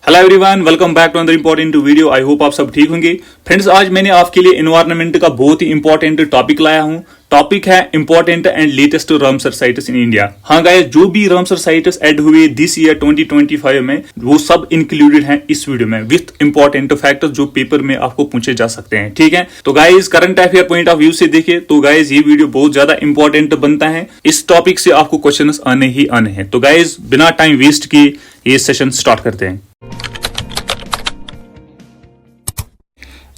Hello everyone, welcome back to another important video. I hope आप सब ठीक होंगे। फ्रेंड्स, आज मैंने आपके लिए एनवायरनमेंट का बहुत ही इंपॉर्टेंट टॉपिक लाया हूं। टॉपिक है important and latest Ramsar sites in India. हाँ गाइस, जो भी रामसर साइट्स ऐड हुए दिस ईयर 2025 में वो सब इंक्लूडेड हैं इस वीडियो में विथ इंपॉर्टेंट फैक्टर्स जो पेपर में आपको पूछे जा सकते हैं। ठीक है, तो guys current affair point of view से देखें तो गाइस ये वीडियो बहुत ज्यादा इंपॉर्टेंट बनता है। इस टॉपिक से आपको क्वेश्चंस आने ही आने हैं। तो गाइस बिना टाइम वेस्ट किए ये सेशन स्टार्ट करते हैं।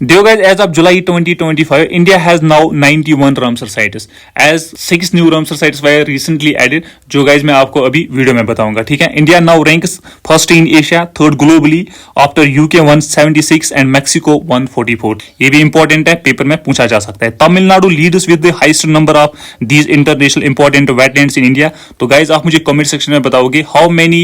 Dear guys, as of July 2025, India has now 91 Ramsar sites. As 6 new Ramsar sites were recently added, जो guys मैं आपको अभी वीडियो में बताऊंगा। ठीक है, India now ranks first in Asia, third globally after UK 176 and Mexico 144. ये भी important है, पेपर में पूछा जा सकता है। Tamil Nadu leads with the highest number of these international important wetlands in India. तो guys आप मुझे comment section में बताओगे how many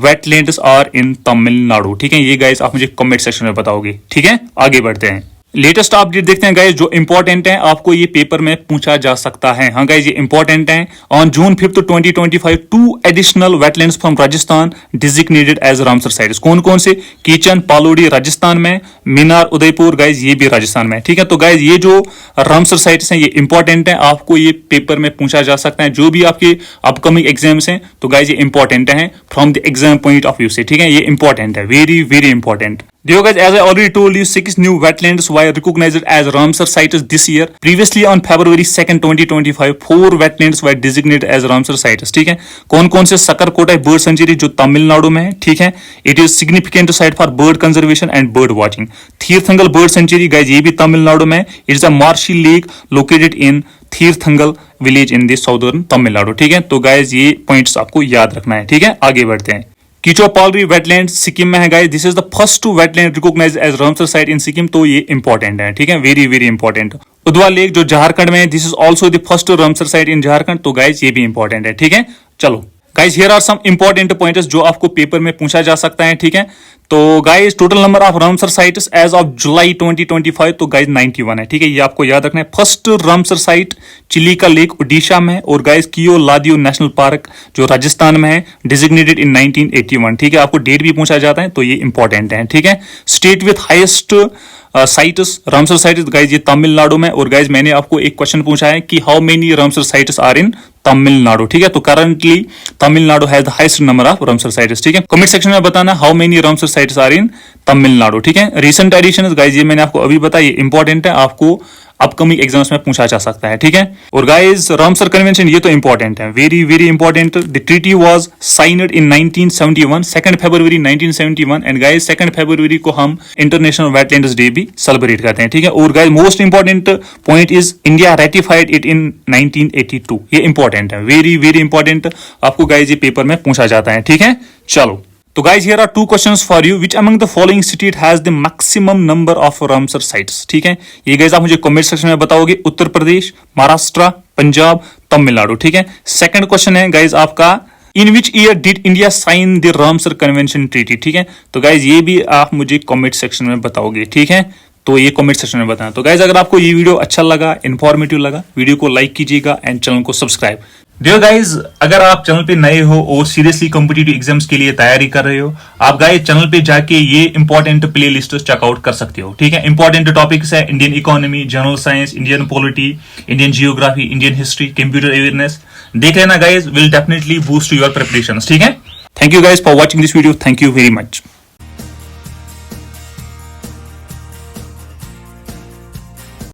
wetlands are in Tamil Nadu. ठीक है, ये guys आप मुझे comment section में बताओगे। ठीक है, आगे बढ़ते हैं। लेटेस्ट अपडेट देखते हैं गाइस, जो इंपॉर्टेंट है आपको ये पेपर में पूछा जा सकता है। हाँ गाइस, ये इंपॉर्टेंट है। On June 5 2025 2 additional wetlands from Rajasthan designated as Ramsar sites. कौन कौन से? किचन पालोडी राजस्थान में, मीनार उदयपुर गाइस ये भी राजस्थान में। ठीक है, तो गाइस ये जो रामसर साइट्स हैं ये इंपॉर्टेंट है, आपको ये पेपर में पूछा जा सकता है। जो भी आपके अपकमिंग एग्जाम्स हैं तो गाइस ये इंपॉर्टेंट है from the exam point of view से। ठीक है, ये इंपॉर्टेंट है, very very important. Dear guys, as I already told you, 6 new wetlands were recognized as Ramsar sites this year. Previously on February 2nd, 2025, 4 wetlands were designated as Ramsar sites. ठीक है, कौन कौन से? सकरकोटा बर्ड सेंचुरी जो तमिलनाडु में है। ठीक है, it is significant site for bird conservation and bird watching. Therthangal bird sanctuary guys ये भी तमिलनाडु में है। It is a marshy lake located in Therthangal village in the southern Tamil Nadu. ठीक है, तो गाइस ये पॉइंट्स आपको याद रखना है। ठीक है, आगे बढ़ते हैं। कीचोपालरी वेटलैंड सिक्किम में है guys. This is the first wetland recognised as Ramsar site in Sikkim. तो ये इंपॉर्टेंट है। ठीक है, very very important. Udhwa lake जो झारखंड में है, this is also the first Ramsar site in Jharkhand. तो गाइस ये भी इंपॉर्टेंट है। ठीक है, चलो guys here are some important points जो आपको पेपर में पूछा जा सकता है। ठीक है, तो guys total number of Ramsar sites as of July 2025 तो गाइस 91 है। ठीक है, ये आपको याद रखना है। First Ramsar site Chilika lake Orissa में, और गाइस कियो लादियो नेशनल पार्क जो राजस्थान में है, डिजिग्नेटेड इन 1981। ठीक है, आपको डेट भी पूछा जाता है तो ये इंपॉर्टेंट है। ठीक है, state with highest sites Ramsar sites guys ये तमिलनाडु में। और गाइस मैंने आपको एक क्वेश्चन पूछा है कि how many Ramsar sites are in Tamil Nadu. ठीक है, तो currently Tamil Nadu has the highest number of Ramsar sites. ठीक है, कमेंट सेक्शन में बताना how many Ramsar sites are in Tamil Nadu. ठीक है, रिसेंट एडिशन गाइस ये मैंने आपको अभी बताया, ये इंपॉर्टेंट है, आपको अपकमिंग एग्जाम्स में पूछा जा सकता है। ठीक है, और गाइस रामसर कन्वेंशन ये तो इंपॉर्टेंट है, very very important. The treaty was signed in 1971, 2 February 1971। And guys 2 फरवरी को हम इंटरनेशनल वेटलैंड्स डे भी सेलिब्रेट करते हैं। ठीक है, और guys most important point is India ratified it in 1982। ये इंपॉर्टेंट है, वेरी वेरी इंपॉर्टेंट, आपको गाइस ये पेपर में पूछा जाता है। ठीक है, चलो तो guys here are 2 questions for you. Which among the following state has the maximum number of Ramsar sites? ठीक है, ये guys आप मुझे कमेंट सेक्शन में बताओगे। उत्तर प्रदेश, महाराष्ट्र, पंजाब, तमिलनाडु। ठीक है, सेकंड क्वेश्चन है guys आपका, in which year did India sign the Ramsar convention treaty. ठीक है, तो गाइज ये भी आप मुझे कमेंट सेक्शन में बताओगे। ठीक है, तो ये कमेंट सेक्शन में बताना। तो गाइज अगर आपको ये वीडियो अच्छा लगा, इन्फॉर्मेटिव लगा, वीडियो को लाइक कीजिएगा एंड चैनल को सब्सक्राइब। डियर गाइज, अगर आप चैनल पे नए हो और सीरियसली कॉम्पिटिटिव एग्जाम्स के लिए तैयारी कर रहे हो, आप गाइज चैनल पे जाके ये इंपॉर्टेंट प्ले लिस्ट चेकआउट कर सकते हो। ठीक है, इंपॉर्टेंट टॉपिक्स है Indian economy, general science, Indian polity, Indian geography, Indian history, computer awareness. देख लेना guys, will definitely boost your preparations. ठीक है, thank you guys for watching this video, thank you very much.